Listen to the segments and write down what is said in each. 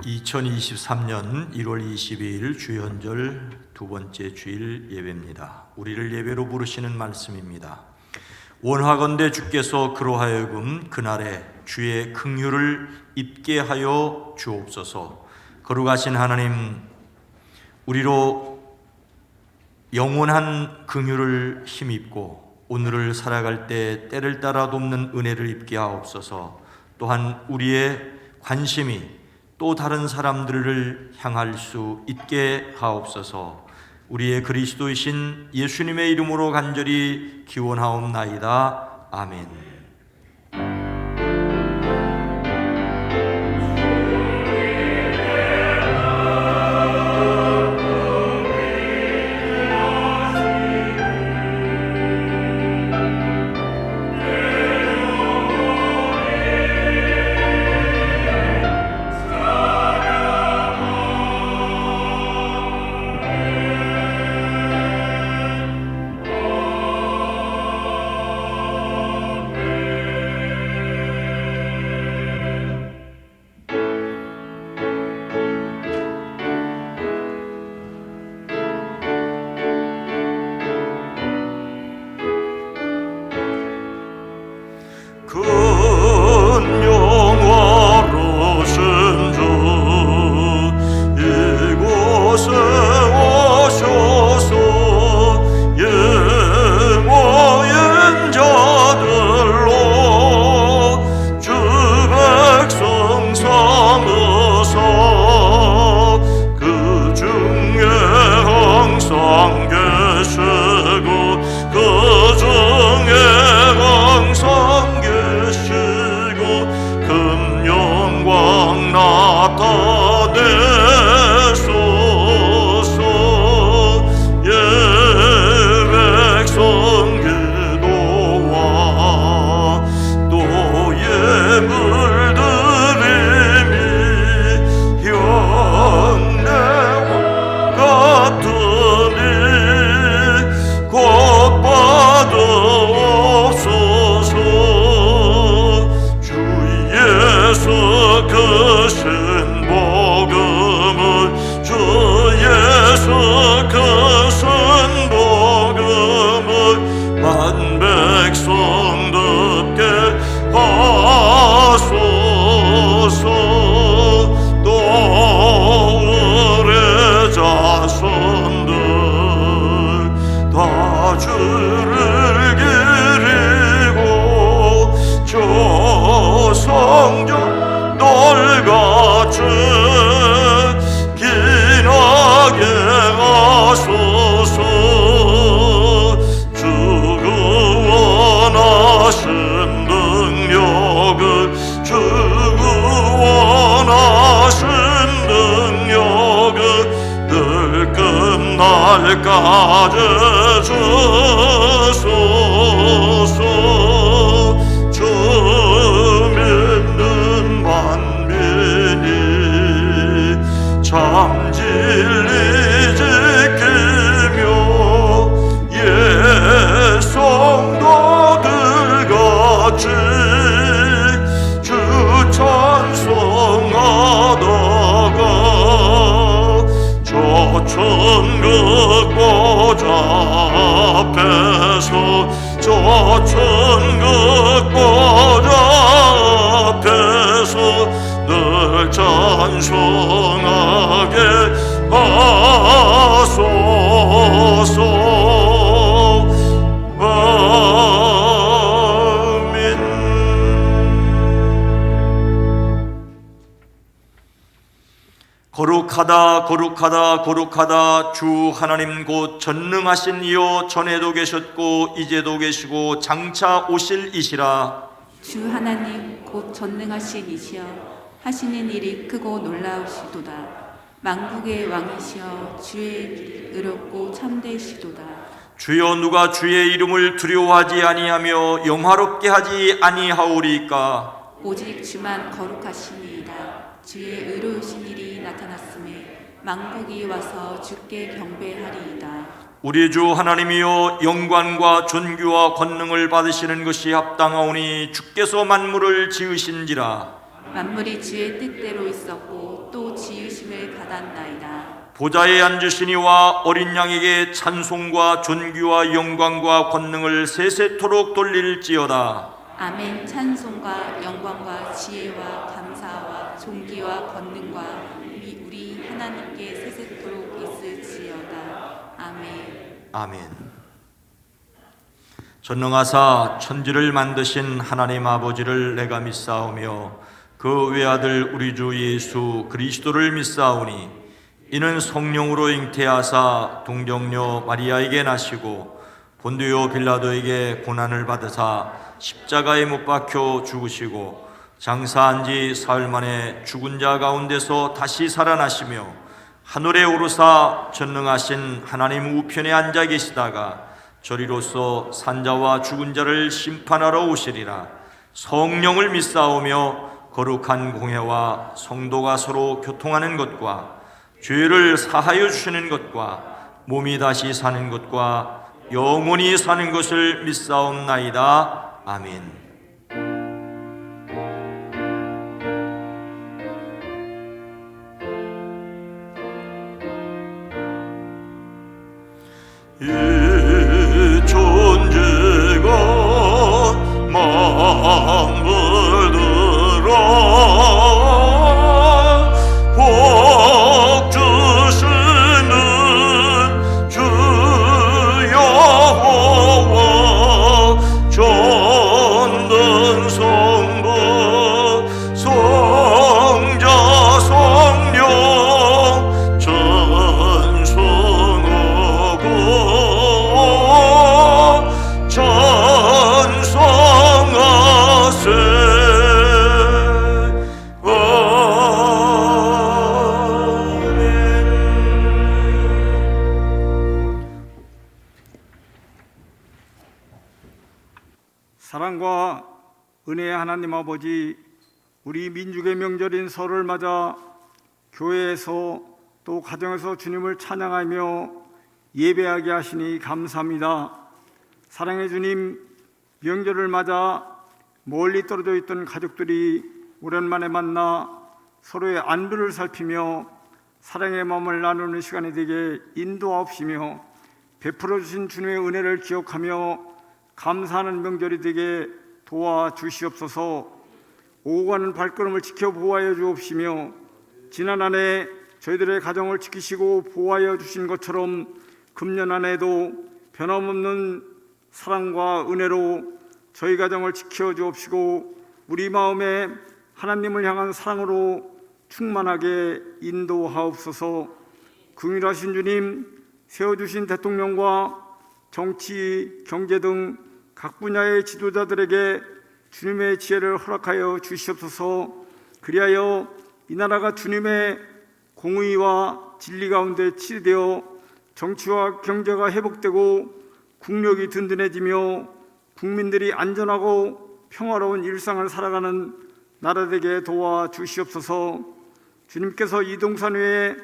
2023년 1월 22일 주연절 두 번째 주일 예배입니다. 우리를 예배로 부르시는 말씀입니다. 원하건대 주께서 그로 하여금 그날에 주의 긍휼을 입게 하여 주옵소서. 거룩하신 하나님, 우리로 영원한 긍휼을 힘입고 오늘을 살아갈 때 때를 따라 돕는 은혜를 입게 하옵소서. 또한 우리의 관심이 또 다른 사람들을 향할 수 있게 하옵소서. 우리의 그리스도이신 예수님의 이름으로 간절히 기원하옵나이다. 아멘. 거룩하다 거룩하다 거룩하다. 주 하나님 곧 전능하신 이요 전에도 계셨고 이제도 계시고 장차 오실 이시라. 주 하나님 곧 전능하신 이시여 하시는 일이 크고 놀라우시도다. 만국의 왕이시여 주의 의롭고 참되시도다. 주여 누가 주의 이름을 두려워하지 아니하며 영화롭게 하지 아니하오리까. 오직 주만 거룩하시니이다. 주의 의로우신 일이 나타났음에 만국이 와서 주께 경배하리이다. 우리 주 하나님이여 영광과 존귀와 권능을 받으시는 것이 합당하오니 주께서 만물을 지으신지라. 만물이 주의 뜻대로 있었고 또 지으심을 받았나이다. 보좌에 앉으신 이와 어린 양에게 찬송과 존귀와 영광과 권능을 세세토록 돌릴지어다. 아멘. 찬송과 영광과 지혜와 감사와 존귀와 권능과 우리 하나님께 세세토록 있을지어다. 아멘. 아멘. 전능하사 천지를 만드신 하나님 아버지를 내가 믿사오며 그 외아들 우리 주 예수 그리스도를 믿사오니 이는 성령으로 잉태하사 동정녀 마리아에게 나시고 본디오 빌라도에게 고난을 받으사 십자가에 못 박혀 죽으시고 장사한 지 사흘 만에 죽은 자 가운데서 다시 살아나시며 하늘에 오르사 전능하신 하나님 우편에 앉아 계시다가 저리로서 산자와 죽은 자를 심판하러 오시리라. 성령을 믿사오며 거룩한 공회와 성도가 서로 교통하는 것과 죄를 사하여 주시는 것과 몸이 다시 사는 것과 영원히 사는 것을 믿사옵나이다. 아멘. 이 존재가 만물들어 복 주시는 주 여호와 전능 성부 성자 성령 사랑과 은혜의 하나님 아버지, 우리 민족의 명절인 설을 맞아 교회에서 또 가정에서 주님을 찬양하며 예배하게 하시니 감사합니다. 사랑의 주님, 명절을 맞아 멀리 떨어져 있던 가족들이 오랜만에 만나 서로의 안부를 살피며 사랑의 마음을 나누는 시간이 되게 인도하옵시며 베풀어 주신 주님의 은혜를 기억하며 감사하는 명절이 되게 도와주시옵소서. 오고 가는 발걸음을 지켜 보호하여 주옵시며 지난 한 해 저희들의 가정을 지키시고 보호하여 주신 것처럼 금년 한 해도 변함없는 사랑과 은혜로 저희 가정을 지켜 주옵시고 우리 마음에 하나님을 향한 사랑으로 충만하게 인도하옵소서. 긍휼하신 주님, 세워주신 대통령과 정치, 경제 등 각 분야의 지도자들에게 주님의 지혜를 허락하여 주시옵소서. 그리하여 이 나라가 주님의 공의와 진리 가운데 치유되어 정치와 경제가 회복되고 국력이 든든해지며 국민들이 안전하고 평화로운 일상을 살아가는 나라 되게 도와주시옵소서. 주님께서 이동산 위에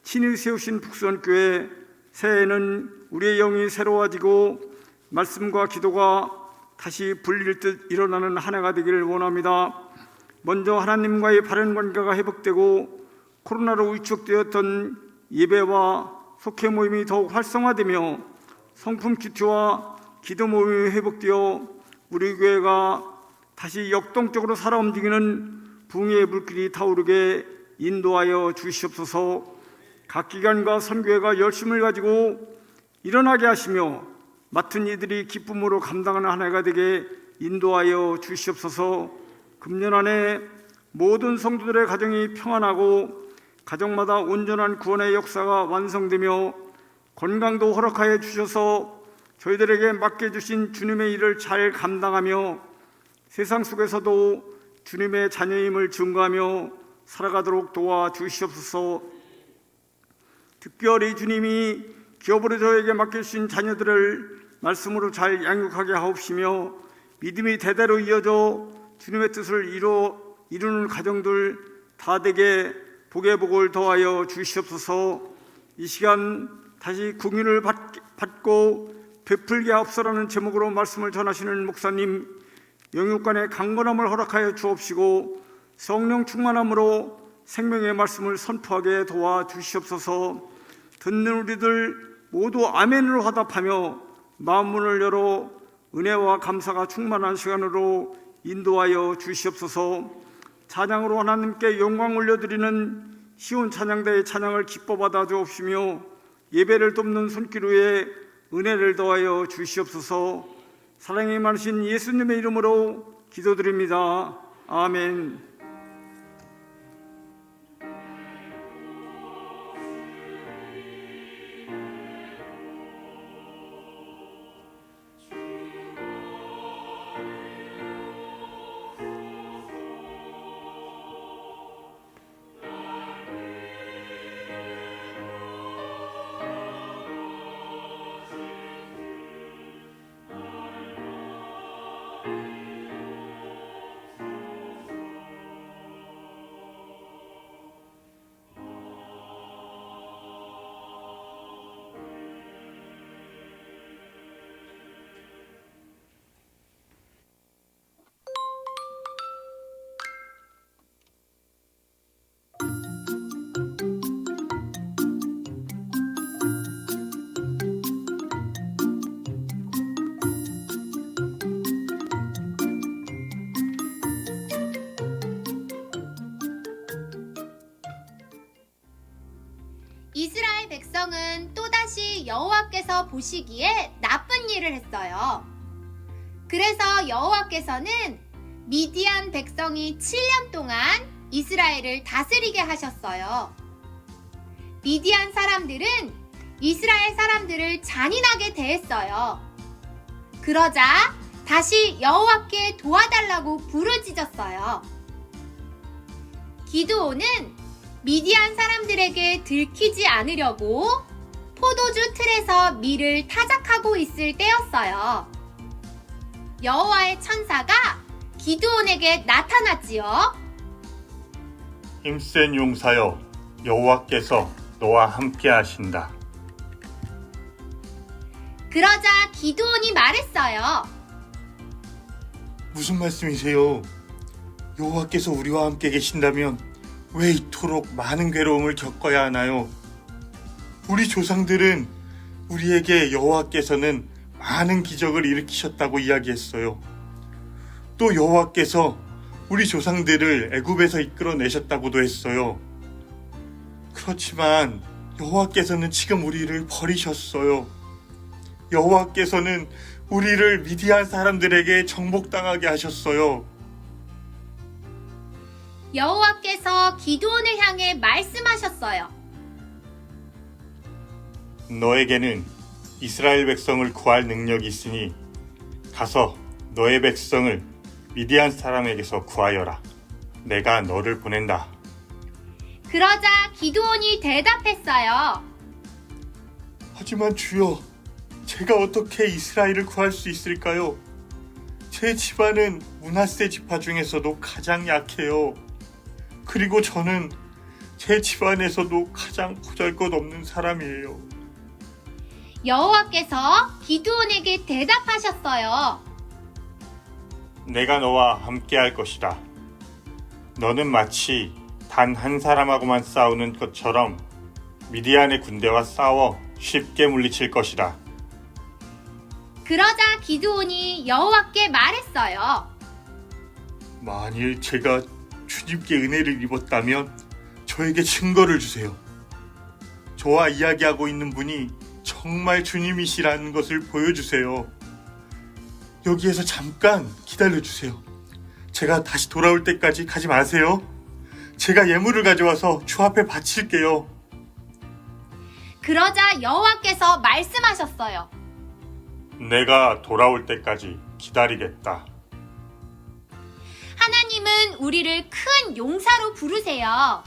친히 세우신 북수원교회, 새해에는 우리의 영이 새로워지고 말씀과 기도가 다시 불릴 듯 일어나는 한 해가 되기를 원합니다. 먼저 하나님과의 바른 관계가 회복되고 코로나로 위축되었던 예배와 속회 모임이 더욱 활성화되며 성품 큐티와 기도 모임이 회복되어 우리 교회가 다시 역동적으로 살아 움직이는 붕의 물길이 타오르게 인도하여 주시옵소서. 각 기관과 선교회가 열심을 가지고 일어나게 하시며 맡은 이들이 기쁨으로 감당하는 한 해가 되게 인도하여 주시옵소서. 금년 한 해 모든 성도들의 가정이 평안하고 가정마다 온전한 구원의 역사가 완성되며 건강도 허락하여 주셔서 저희들에게 맡겨주신 주님의 일을 잘 감당하며 세상 속에서도 주님의 자녀임을 증거하며 살아가도록 도와주시옵소서. 특별히 주님이 기업으로 저에게 맡겨주신 자녀들을 말씀으로 잘 양육하게 하옵시며 믿음이 대대로 이어져 주님의 뜻을 이루는 가정들 다 되게 복의 복을 더하여 주시옵소서. 이 시간 다시 긍휼을 받고 베풀게 하옵소서라는 제목으로 말씀을 전하시는 목사님, 영육간의 강건함을 허락하여 주옵시고 성령 충만함으로 생명의 말씀을 선포하게 도와주시옵소서. 듣는 우리들 모두 아멘으로 화답하며 마음문을 열어 은혜와 감사가 충만한 시간으로 인도하여 주시옵소서. 찬양으로 하나님께 영광 올려드리는 시온 찬양대의 찬양을 기뻐 받아 주옵시며 예배를 돕는 손길 위에 은혜를 더하여 주시옵소서. 사랑이 많으신 예수님의 이름으로 기도드립니다. 아멘. 이스라엘 백성은 또다시 여호와께서 보시기에 나쁜 일을 했어요. 그래서 여호와께서는 미디안 백성이 7년 동안 이스라엘을 다스리게 하셨어요. 미디안 사람들은 이스라엘 사람들을 잔인하게 대했어요. 그러자 다시 여호와께 도와달라고 부르짖었어요. 기드온은 미디안 사람들에게 들키지 않으려고 포도주 틀에서 밀을 타작하고 있을 때였어요. 여호와의 천사가 기드온에게 나타났지요. 힘센 용사여, 여호와께서 너와 함께 하신다. 그러자 기드온이 말했어요. 무슨 말씀이세요? 여호와께서 우리와 함께 계신다면 왜 이토록 많은 괴로움을 겪어야 하나요? 우리 조상들은 우리에게 여호와께서는 많은 기적을 일으키셨다고 이야기했어요. 또 여호와께서 우리 조상들을 애굽에서 이끌어내셨다고도 했어요. 그렇지만 여호와께서는 지금 우리를 버리셨어요. 여호와께서는 우리를 미디안 사람들에게 정복당하게 하셨어요. 여호와께서 기드온을 향해 말씀하셨어요. 너에게는 이스라엘 백성을 구할 능력이 있으니 가서 너의 백성을 미디안 사람에게서 구하여라. 내가 너를 보낸다. 그러자 기드온이 대답했어요. 하지만 주여, 제가 어떻게 이스라엘을 구할 수 있을까요? 제 집안은 므낫세 지파 중에서도 가장 약해요. 그리고 저는 제 집안에서도 가장 보잘것없는 사람이에요. 여호와께서 기드온에게 대답하셨어요. 내가 너와 함께 할 것이다. 너는 마치 단 한 사람하고만 싸우는 것처럼 미디안의 군대와 싸워 쉽게 물리칠 것이다. 그러자 기드온이 여호와께 말했어요. 만일 제가 주님께 은혜를 입었다면 저에게 증거를 주세요. 저와 이야기하고 있는 분이 정말 주님이시라는 것을 보여주세요. 여기에서 잠깐 기다려주세요. 제가 다시 돌아올 때까지 가지 마세요. 제가 예물을 가져와서 주 앞에 바칠게요. 그러자 여호와께서 말씀하셨어요. 내가 돌아올 때까지 기다리겠다. 하나님은 우리를 큰 용사로 부르세요.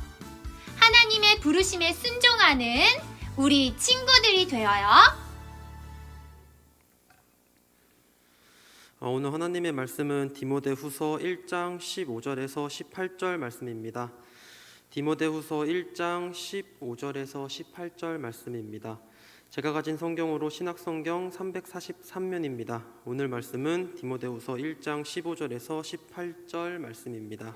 하나님의 부르심에 순종하는 우리 친구들이 되어요. 오늘 하나님의 말씀은 디모데후서 1장 15절에서 18절 말씀입니다. 디모데후서 1장 15절에서 18절 말씀입니다. 제가 가진 성경으로 신약성경 343면입니다. 오늘 말씀은 디모데후서 1장 15절에서 18절 말씀입니다.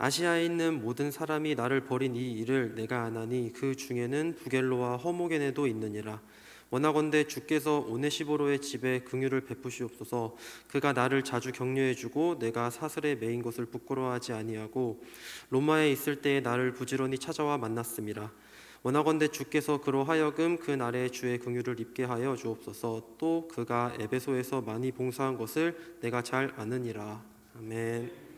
아시아에 있는 모든 사람이 나를 버린 이 일을 내가 아나니 그 중에는 부겔로와 허모게네도 있느니라. 원하건대 주께서 오네시보로의 집에 긍휼을 베푸시옵소서. 그가 나를 자주 격려해주고 내가 사슬에 매인 것을 부끄러워하지 아니하고 로마에 있을 때에 나를 부지런히 찾아와 만났음이라. 원하건대 주께서 그로 하여금 그 날에 주의 긍휼을 입게 하여 주옵소서. 또 그가 에베소에서 많이 봉사한 것을 내가 잘 아느니라. 아멘.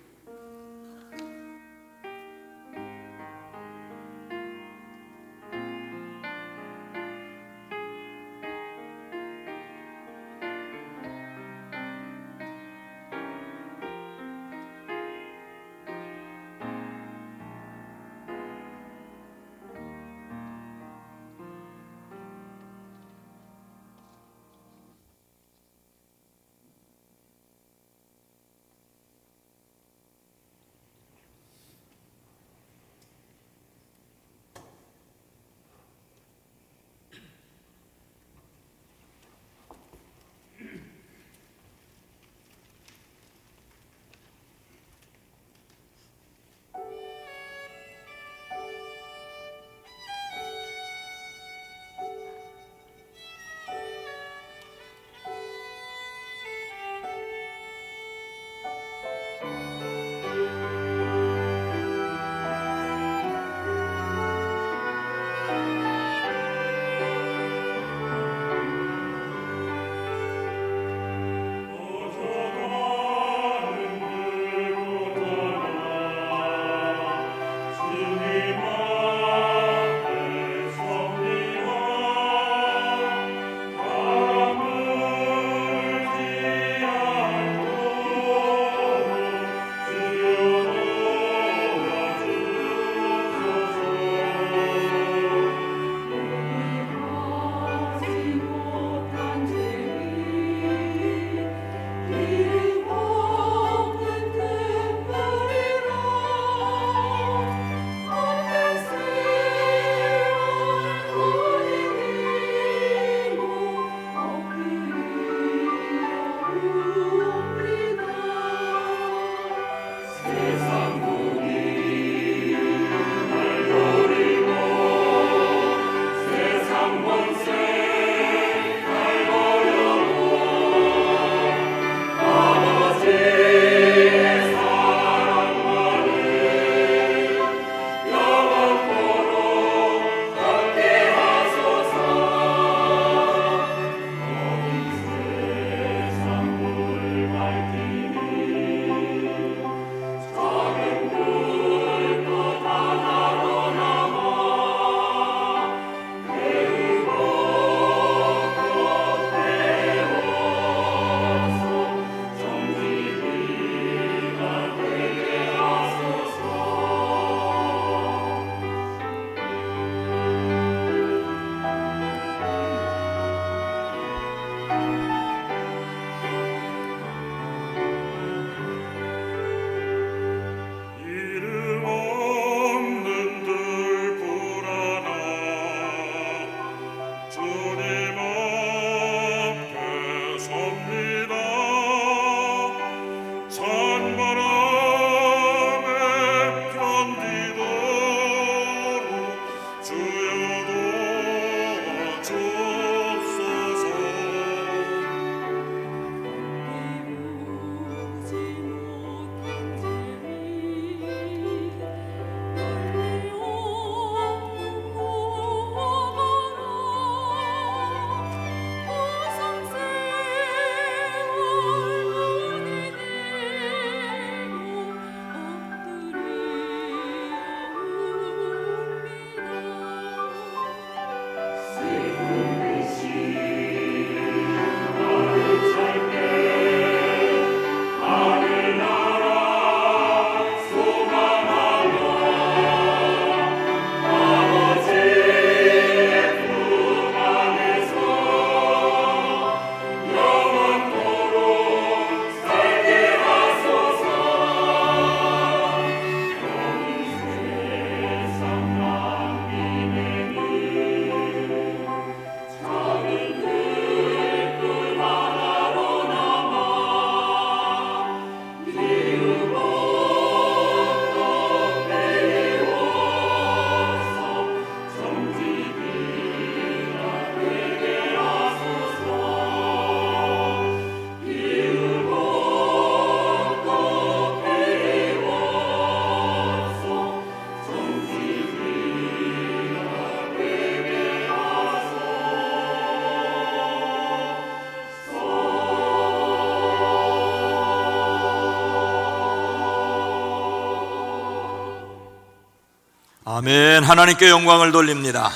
아멘. 하나님께 영광을 돌립니다.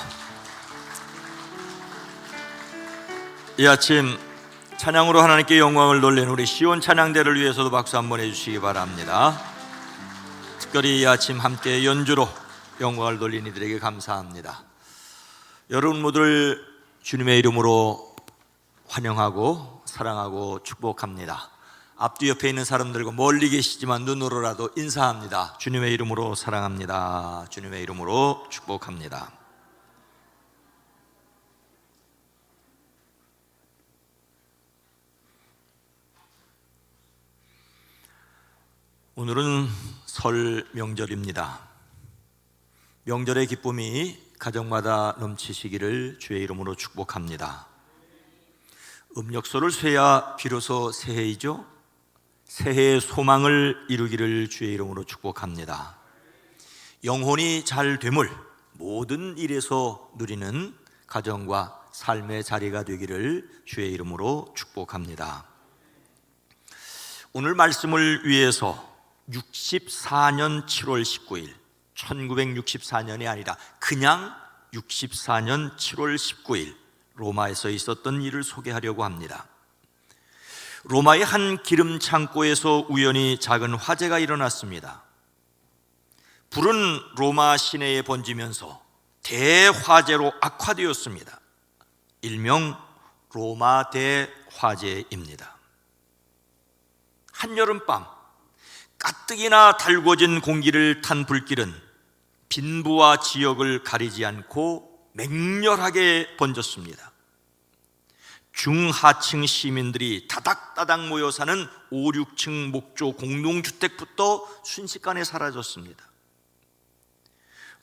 이 아침 찬양으로 하나님께 영광을 돌리는 우리 시온 찬양대를 위해서도 박수 한번 해주시기 바랍니다. 특별히 이 아침 함께 연주로 영광을 돌리는 이들에게 감사합니다. 여러분 모두를 주님의 이름으로 환영하고 사랑하고 축복합니다. 앞뒤 옆에 있는 사람들과 멀리 계시지만 눈으로라도 인사합니다. 주님의 이름으로 사랑합니다. 주님의 이름으로 축복합니다. 오늘은 설 명절입니다. 명절의 기쁨이 가정마다 넘치시기를 주의 이름으로 축복합니다. 음력소를 쇠야 비로소 새해이죠. 새해의 소망을 이루기를 주의 이름으로 축복합니다. 영혼이 잘 되물 모든 일에서 누리는 가정과 삶의 자리가 되기를 주의 이름으로 축복합니다. 오늘 말씀을 위해서 64년 7월 19일 1964년이 아니라 그냥 64년 7월 19일 로마에서 있었던 일을 소개하려고 합니다. 로마의 한 기름 창고에서 우연히 작은 화재가 일어났습니다. 불은 로마 시내에 번지면서 대화재로 악화되었습니다. 일명 로마 대화재입니다. 한여름밤 가뜩이나 달궈진 공기를 탄 불길은 빈부와 지역을 가리지 않고 맹렬하게 번졌습니다. 중하층 시민들이 다닥다닥 모여 사는 5, 6층 목조 공동주택부터 순식간에 사라졌습니다.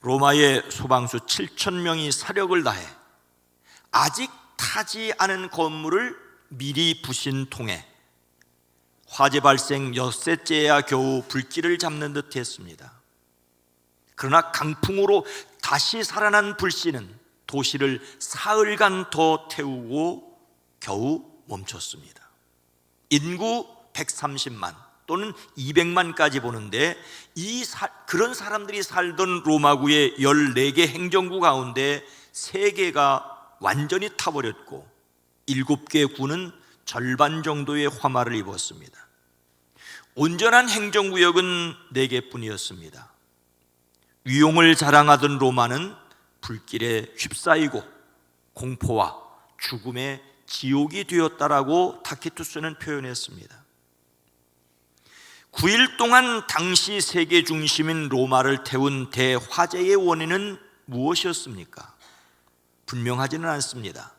로마의 소방수 7,000명이 사력을 다해 아직 타지 않은 건물을 미리 부신 통에 화재 발생 엿새째야 겨우 불길을 잡는 듯 했습니다. 그러나 강풍으로 다시 살아난 불씨는 도시를 사흘간 더 태우고 겨우 멈췄습니다. 인구 130만 또는 200만까지 보는데 그런 사람들이 살던 로마구의 14개 행정구 가운데 3개가 완전히 타버렸고 7개 구는 절반 정도의 화마를 입었습니다. 온전한 행정구역은 4개뿐이었습니다. 위용을 자랑하던 로마는 불길에 휩싸이고 공포와 죽음의 지옥이 되었다라고 타키투스는 표현했습니다. 9일 동안 당시 세계 중심인 로마를 태운 대화재의 원인은 무엇이었습니까? 분명하지는 않습니다.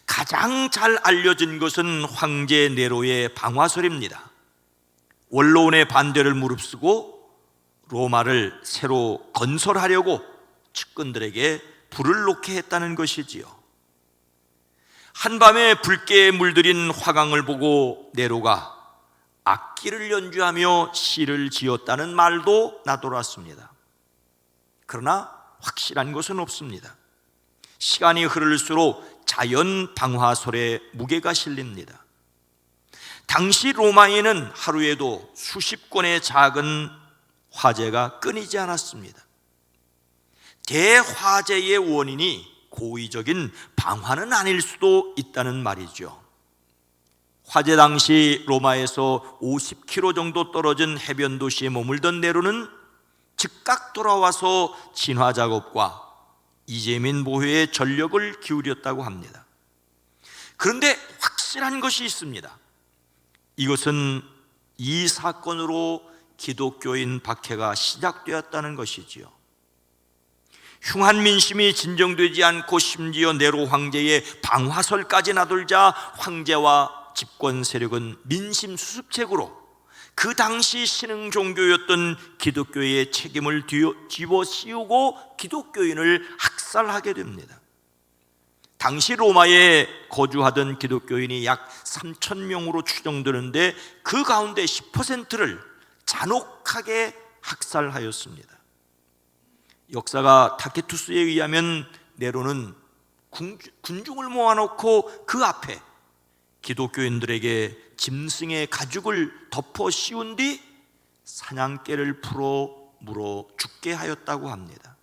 가장 잘 알려진 것은 황제 네로의 방화설입니다. 원로원의 반대를 무릅쓰고 로마를 새로 건설하려고 측근들에게 불을 놓게 했다는 것이지요. 한밤에 붉게 물들인 화강을 보고 네로가 악기를 연주하며 시를 지었다는 말도 나돌았습니다. 그러나 확실한 것은 없습니다. 시간이 흐를수록 자연 방화설에 무게가 실립니다. 당시 로마에는 하루에도 수십 건의 작은 화재가 끊이지 않았습니다. 대화재의 원인이 고의적인 방화는 아닐 수도 있다는 말이죠. 화재 당시 로마에서 50km 정도 떨어진 해변 도시에 머물던 네로는 즉각 돌아와서 진화 작업과 이재민 보호에 전력을 기울였다고 합니다. 그런데 확실한 것이 있습니다. 이것은 이 사건으로 기독교인 박해가 시작되었다는 것이지요. 흉한 민심이 진정되지 않고 심지어 네로 황제의 방화설까지 나돌자 황제와 집권 세력은 민심 수습책으로 그 당시 신흥 종교였던 기독교의 책임을 집어씌우고 기독교인을 학살하게 됩니다. 당시 로마에 거주하던 기독교인이 약 3,000명으로 추정되는데 그 가운데 10%를 잔혹하게 학살하였습니다. 역사가 타케투스에 의하면 네로는 군중을 모아놓고 그 앞에 기독교인들에게 짐승의 가죽을 덮어 씌운 뒤 사냥개를 풀어 물어 죽게 하였다고 합니다.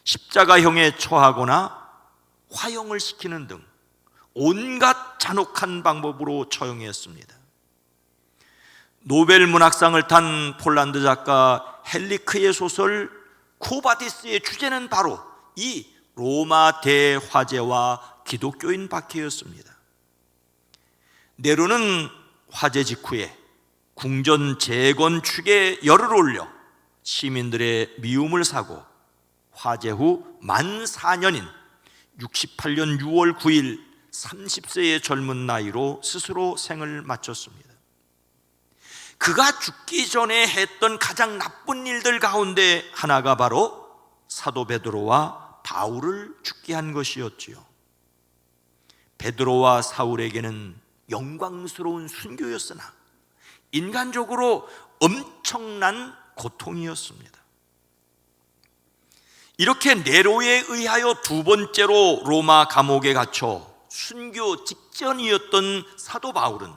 십자가형에 처하거나 화형을 시키는 등 온갖 잔혹한 방법으로 처형했습니다. 노벨 문학상을 탄 폴란드 작가 헬리크의 소설 쿠바디스의 주제는 바로 이 로마 대화재와 기독교인 박해였습니다. 네로는 화재 직후에 궁전 재건축에 열을 올려 시민들의 미움을 사고 화재 후 만 4년인 68년 6월 9일 30세의 젊은 나이로 스스로 생을 마쳤습니다. 그가 죽기 전에 했던 가장 나쁜 일들 가운데 하나가 바로 사도 베드로와 바울을 죽게 한 것이었지요. 베드로와 사울에게는 영광스러운 순교였으나 인간적으로 엄청난 고통이었습니다. 이렇게 네로에 의하여 두 번째로 로마 감옥에 갇혀 순교 직전이었던 사도 바울은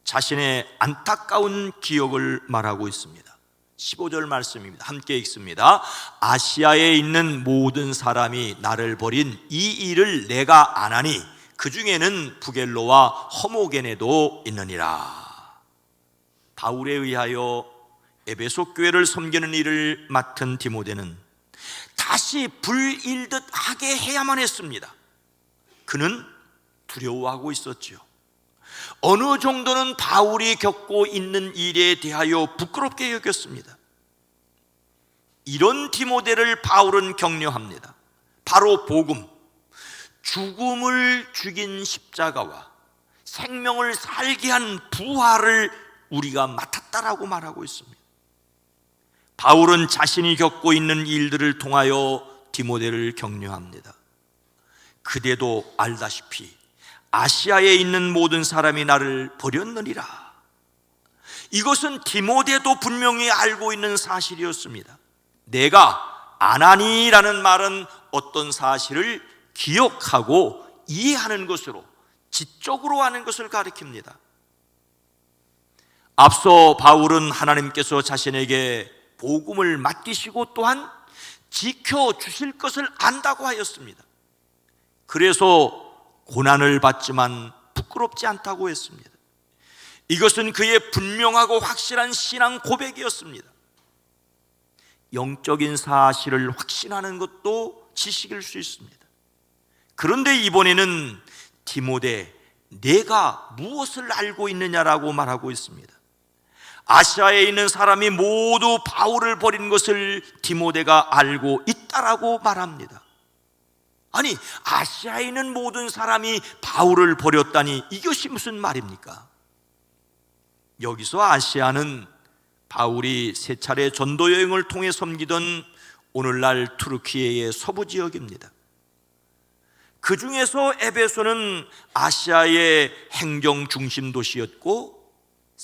자신의 안타까운 기억을 말하고 있습니다. 15절 말씀입니다. 함께 읽습니다. 아시아에 있는 모든 사람이 나를 버린 이 일을 내가 안 하니 그 중에는 부겔로와 허모게네도 있느니라. 바울에 의하여 에베소 교회를 섬기는 일을 맡은 디모데는 다시 불일듯 하게 해야만 했습니다. 그는 두려워하고 있었지요. 어느 정도는 바울이 겪고 있는 일에 대하여 부끄럽게 여겼습니다. 이런 디모데를 바울은 격려합니다. 바로 복음, 죽음을 죽인 십자가와 생명을 살게 한 부활을 우리가 맡았다라고 말하고 있습니다. 바울은 자신이 겪고 있는 일들을 통하여 디모데를 격려합니다. 그대도 알다시피 아시아에 있는 모든 사람이 나를 버렸느니라. 이것은 디모데도 분명히 알고 있는 사실이었습니다. 내가 아나니라는 말은 어떤 사실을 기억하고 이해하는 것으로, 지적으로 하는 것을 가리킵니다. 앞서 바울은 하나님께서 자신에게 복음을 맡기시고 또한 지켜주실 것을 안다고 하였습니다. 그래서 고난을 받지만 부끄럽지 않다고 했습니다. 이것은 그의 분명하고 확실한 신앙 고백이었습니다. 영적인 사실을 확신하는 것도 지식일 수 있습니다. 그런데 이번에는 디모데, 내가 무엇을 알고 있느냐라고 말하고 있습니다. 아시아에 있는 사람이 모두 바울을 버린 것을 디모데가 알고 있다라고 말합니다. 아니, 아시아에 있는 모든 사람이 바울을 버렸다니 이것이 무슨 말입니까? 여기서 아시아는 바울이 세 차례 전도 여행을 통해 섬기던 오늘날 투르키예의 서부 지역입니다. 그 중에서 에베소는 아시아의 행정 중심 도시였고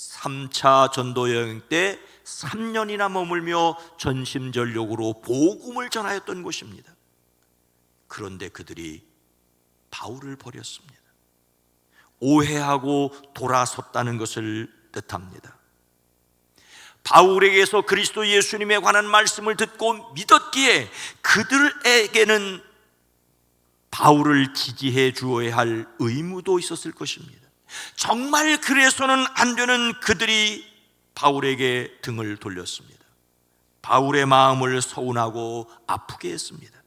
3차 전도 여행 때 3년이나 머물며 전심전력으로 복음을 전하였던 곳입니다. 그런데 그들이 바울을 버렸습니다. 오해하고 돌아섰다는 것을 뜻합니다. 바울에게서 그리스도 예수님에 관한 말씀을 듣고 믿었기에 그들에게는 바울을 지지해 주어야 할 의무도 있었을 것입니다. 정말 그래서는 안 되는 그들이 바울에게 등을 돌렸습니다. 바울의 마음을 서운하고 아프게 했습니다.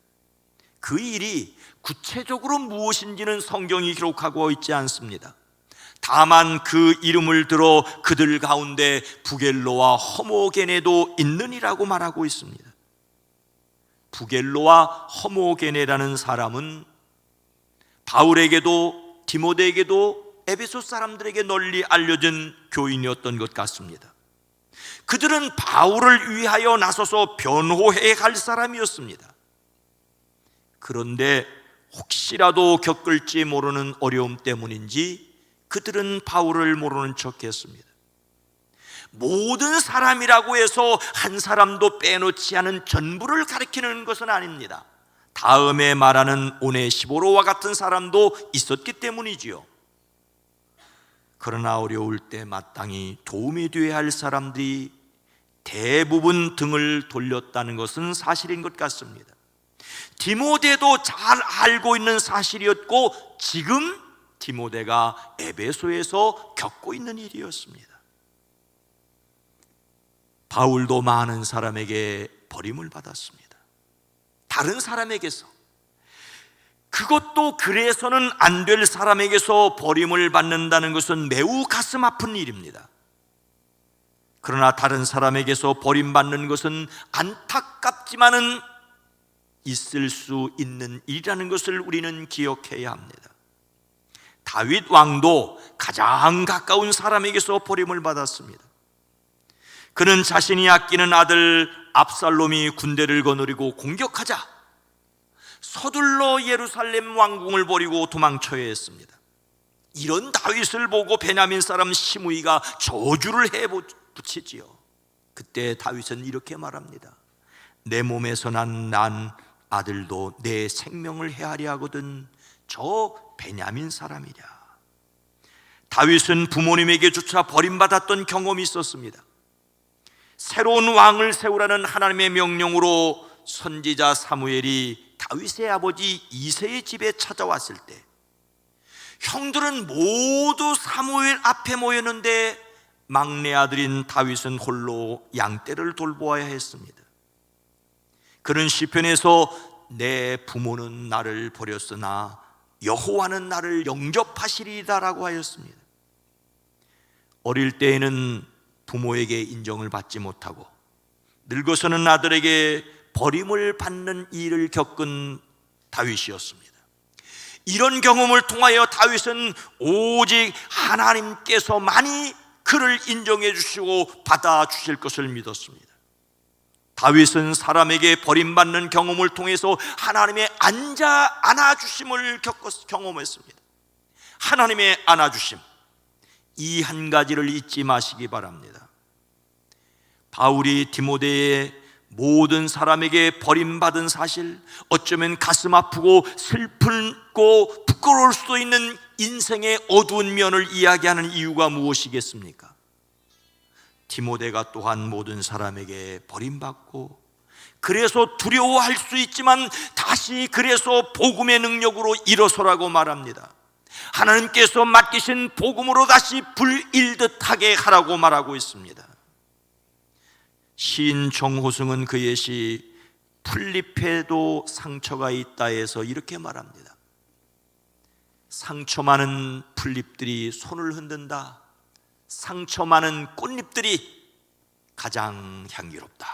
그 일이 구체적으로 무엇인지는 성경이 기록하고 있지 않습니다. 다만 그 이름을 들어 그들 가운데 부겔로와 허모게네도 있느니라고 말하고 있습니다. 부겔로와 허모게네라는 사람은 바울에게도 디모데에게도 에베소 사람들에게 널리 알려진 교인이었던 것 같습니다. 그들은 바울을 위하여 나서서 변호해야 할 사람이었습니다. 그런데 혹시라도 겪을지 모르는 어려움 때문인지 그들은 바울을 모르는 척했습니다. 모든 사람이라고 해서 한 사람도 빼놓지 않은 전부를 가리키는 것은 아닙니다. 다음에 말하는 오네시보로와 같은 사람도 있었기 때문이지요. 그러나 어려울 때 마땅히 도움이 되어야 할 사람들이 대부분 등을 돌렸다는 것은 사실인 것 같습니다. 디모데도 잘 알고 있는 사실이었고 지금 디모데가 에베소에서 겪고 있는 일이었습니다. 바울도 많은 사람에게 버림을 받았습니다. 다른 사람에게서, 그것도 그래서는 안 될 사람에게서 버림을 받는다는 것은 매우 가슴 아픈 일입니다. 그러나 다른 사람에게서 버림받는 것은 안타깝지만은 있을 수 있는 일이라는 것을 우리는 기억해야 합니다. 다윗 왕도 가장 가까운 사람에게서 버림을 받았습니다. 그는 자신이 아끼는 아들 압살롬이 군대를 거느리고 공격하자 서둘러 예루살렘 왕궁을 버리고 도망쳐야 했습니다. 이런 다윗을 보고 베냐민 사람 시므이가 저주를 해붙이지요. 그때 다윗은 이렇게 말합니다. 내 몸에서 난 아들도 내 생명을 해하려 하거든 저 베냐민 사람이랴. 다윗은 부모님에게 조차 버림받았던 경험이 있었습니다. 새로운 왕을 세우라는 하나님의 명령으로 선지자 사무엘이 다윗의 아버지 이새의 집에 찾아왔을 때 형들은 모두 사무엘 앞에 모였는데 막내 아들인 다윗은 홀로 양떼를 돌보아야 했습니다. 그는 시편에서 내 부모는 나를 버렸으나 여호와는 나를 영접하시리다라고 하였습니다. 어릴 때에는 부모에게 인정을 받지 못하고 늙어서는 아들에게 버림을 받는 일을 겪은 다윗이었습니다. 이런 경험을 통하여 다윗은 오직 하나님께서만이 그를 인정해 주시고 받아주실 것을 믿었습니다. 다윗은 사람에게 버림받는 경험을 통해서 하나님의 안아주심을 경험했습니다. 하나님의 안아주심, 이 한 가지를 잊지 마시기 바랍니다. 바울이 디모데의 모든 사람에게 버림받은 사실, 어쩌면 가슴 아프고 슬프고 부끄러울 수도 있는 인생의 어두운 면을 이야기하는 이유가 무엇이겠습니까? 디모데가 또한 모든 사람에게 버림받고 그래서 두려워할 수 있지만 다시 그래서 복음의 능력으로 일어서라고 말합니다. 하나님께서 맡기신 복음으로 다시 불일듯하게 하라고 말하고 있습니다. 시인 정호승은 그의 시 풀잎에도 상처가 있다에서 이렇게 말합니다. 상처 많은 풀잎들이 손을 흔든다. 상처 많은 꽃잎들이 가장 향기롭다.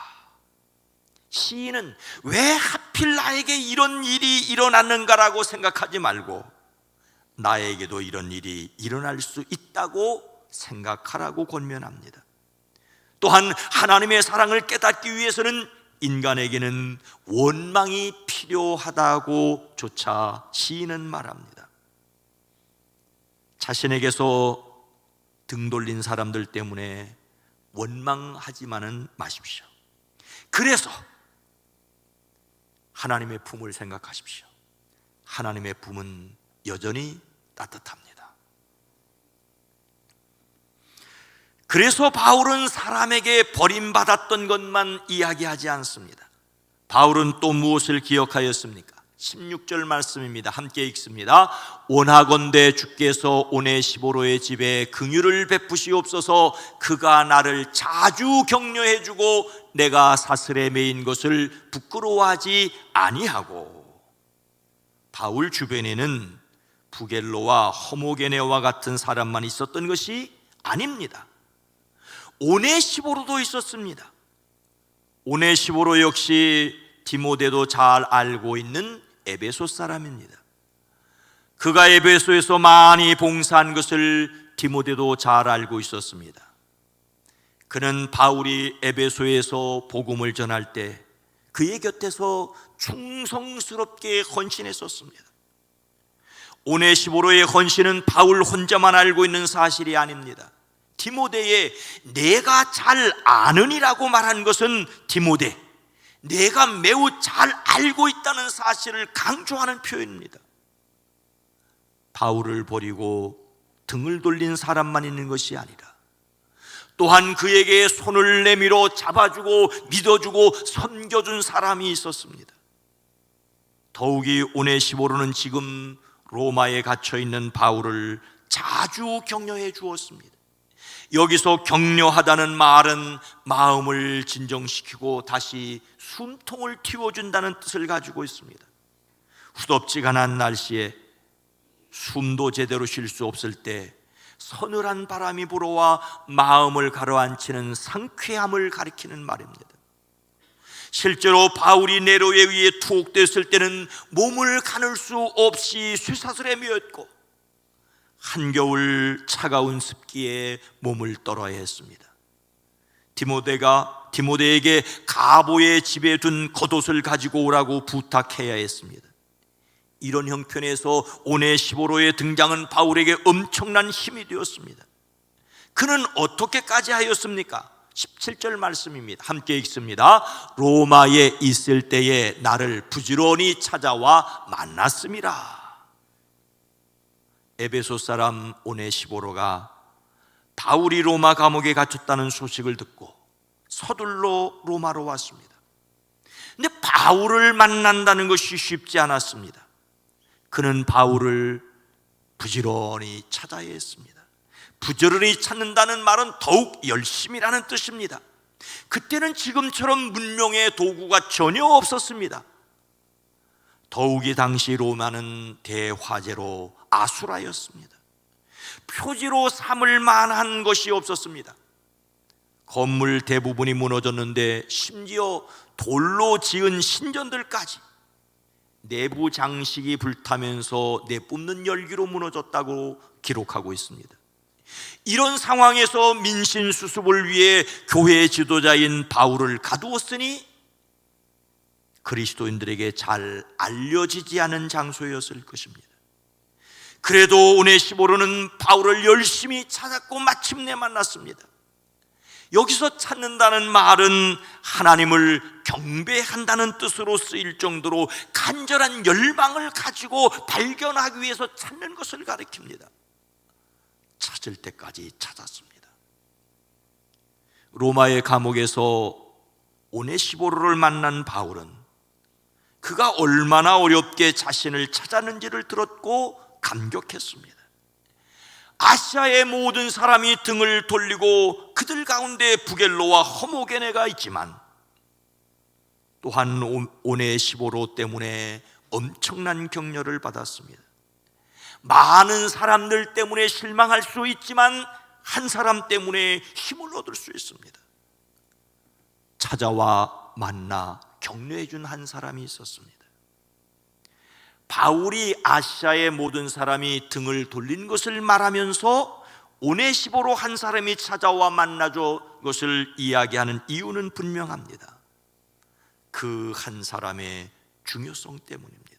시인은 왜 하필 나에게 이런 일이 일어났는가라고 생각하지 말고 나에게도 이런 일이 일어날 수 있다고 생각하라고 권면합니다. 또한 하나님의 사랑을 깨닫기 위해서는 인간에게는 원망이 필요하다고 조차 시인은 말합니다. 자신에게서 등 돌린 사람들 때문에 원망하지만은 마십시오. 그래서 하나님의 품을 생각하십시오. 하나님의 품은 여전히 따뜻합니다. 그래서 바울은 사람에게 버림받았던 것만 이야기하지 않습니다. 바울은 또 무엇을 기억하였습니까? 16절 말씀입니다. 함께 읽습니다. 원하건대 주께서 오네시보로의 집에 긍휼을 베푸시옵소서. 그가 나를 자주 격려해 주고 내가 사슬에 매인 것을 부끄러워하지 아니하고. 바울 주변에는 부겔로와 허모게네와 같은 사람만 있었던 것이 아닙니다. 오네시보로도 있었습니다. 오네시보로 역시 디모데도 잘 알고 있는 에베소 사람입니다. 그가 에베소에서 많이 봉사한 것을 디모데도 잘 알고 있었습니다. 그는 바울이 에베소에서 복음을 전할 때 그의 곁에서 충성스럽게 헌신했었습니다. 오네시보로의 헌신은 바울 혼자만 알고 있는 사실이 아닙니다. 디모데의 내가 잘 아느니라고 말한 것은 디모데, 내가 매우 잘 알고 있다는 사실을 강조하는 표현입니다. 바울을 버리고 등을 돌린 사람만 있는 것이 아니라 또한 그에게 손을 내밀어 잡아주고 믿어주고 섬겨준 사람이 있었습니다. 더욱이 오네시모로는 지금 로마에 갇혀있는 바울을 자주 격려해 주었습니다. 여기서 격려하다는 말은 마음을 진정시키고 다시 숨통을 틔워준다는 뜻을 가지고 있습니다. 후덥지근한 날씨에 숨도 제대로 쉴 수 없을 때 서늘한 바람이 불어와 마음을 가라앉히는 상쾌함을 가리키는 말입니다. 실제로 바울이 네로에 의해 투옥됐을 때는 몸을 가눌 수 없이 쇠사슬에 매였고 한겨울 차가운 습기에 몸을 떨어야 했습니다. 디모데에게 가보의 집에 둔 겉옷을 가지고 오라고 부탁해야 했습니다. 이런 형편에서 오네시모로의 등장은 바울에게 엄청난 힘이 되었습니다. 그는 어떻게까지 하였습니까? 17절 말씀입니다. 함께 읽습니다. 로마에 있을 때에 나를 부지런히 찾아와 만났음이라. 에베소 사람 오네시모로가 바울이 로마 감옥에 갇혔다는 소식을 듣고 서둘러 로마로 왔습니다. 근데 바울을 만난다는 것이 쉽지 않았습니다. 그는 바울을 부지런히 찾아야 했습니다. 부지런히 찾는다는 말은 더욱 열심이라는 뜻입니다. 그때는 지금처럼 문명의 도구가 전혀 없었습니다. 더욱이 당시 로마는 대화재로 아수라였습니다. 표지로 삼을 만한 것이 없었습니다. 건물 대부분이 무너졌는데 심지어 돌로 지은 신전들까지 내부 장식이 불타면서 내뿜는 열기로 무너졌다고 기록하고 있습니다. 이런 상황에서 민신 수습을 위해 교회 지도자인 바울을 가두었으니 그리스도인들에게 잘 알려지지 않은 장소였을 것입니다. 그래도 오네시모로는 바울을 열심히 찾았고 마침내 만났습니다. 여기서 찾는다는 말은 하나님을 경배한다는 뜻으로 쓰일 정도로 간절한 열망을 가지고 발견하기 위해서 찾는 것을 가리킵니다. 찾을 때까지 찾았습니다. 로마의 감옥에서 오네시모로를 만난 바울은 그가 얼마나 어렵게 자신을 찾았는지를 들었고 감격했습니다. 아시아의 모든 사람이 등을 돌리고 그들 가운데 부겔로와 허모게네가 있지만 또한 오네시모로 때문에 엄청난 격려를 받았습니다. 많은 사람들 때문에 실망할 수 있지만 한 사람 때문에 힘을 얻을 수 있습니다. 찾아와 만나 격려해 준 한 사람이 있었습니다. 바울이 아시아의 모든 사람이 등을 돌린 것을 말하면서 오네시모로 한 사람이 찾아와 만나줘 것을 이야기하는 이유는 분명합니다. 그 한 사람의 중요성 때문입니다.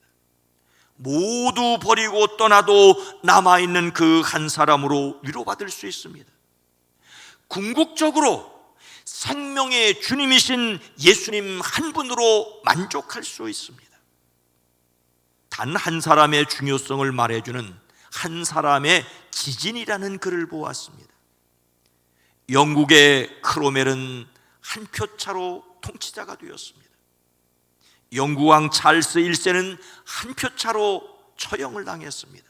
모두 버리고 떠나도 남아있는 그 한 사람으로 위로받을 수 있습니다. 궁극적으로 생명의 주님이신 예수님 한 분으로 만족할 수 있습니다. 단 한 사람의 중요성을 말해주는 한 사람의 지진이라는 글을 보았습니다. 영국의 크로멜은 한 표 차로 통치자가 되었습니다. 영국 왕 찰스 1세는 한 표 차로 처형을 당했습니다.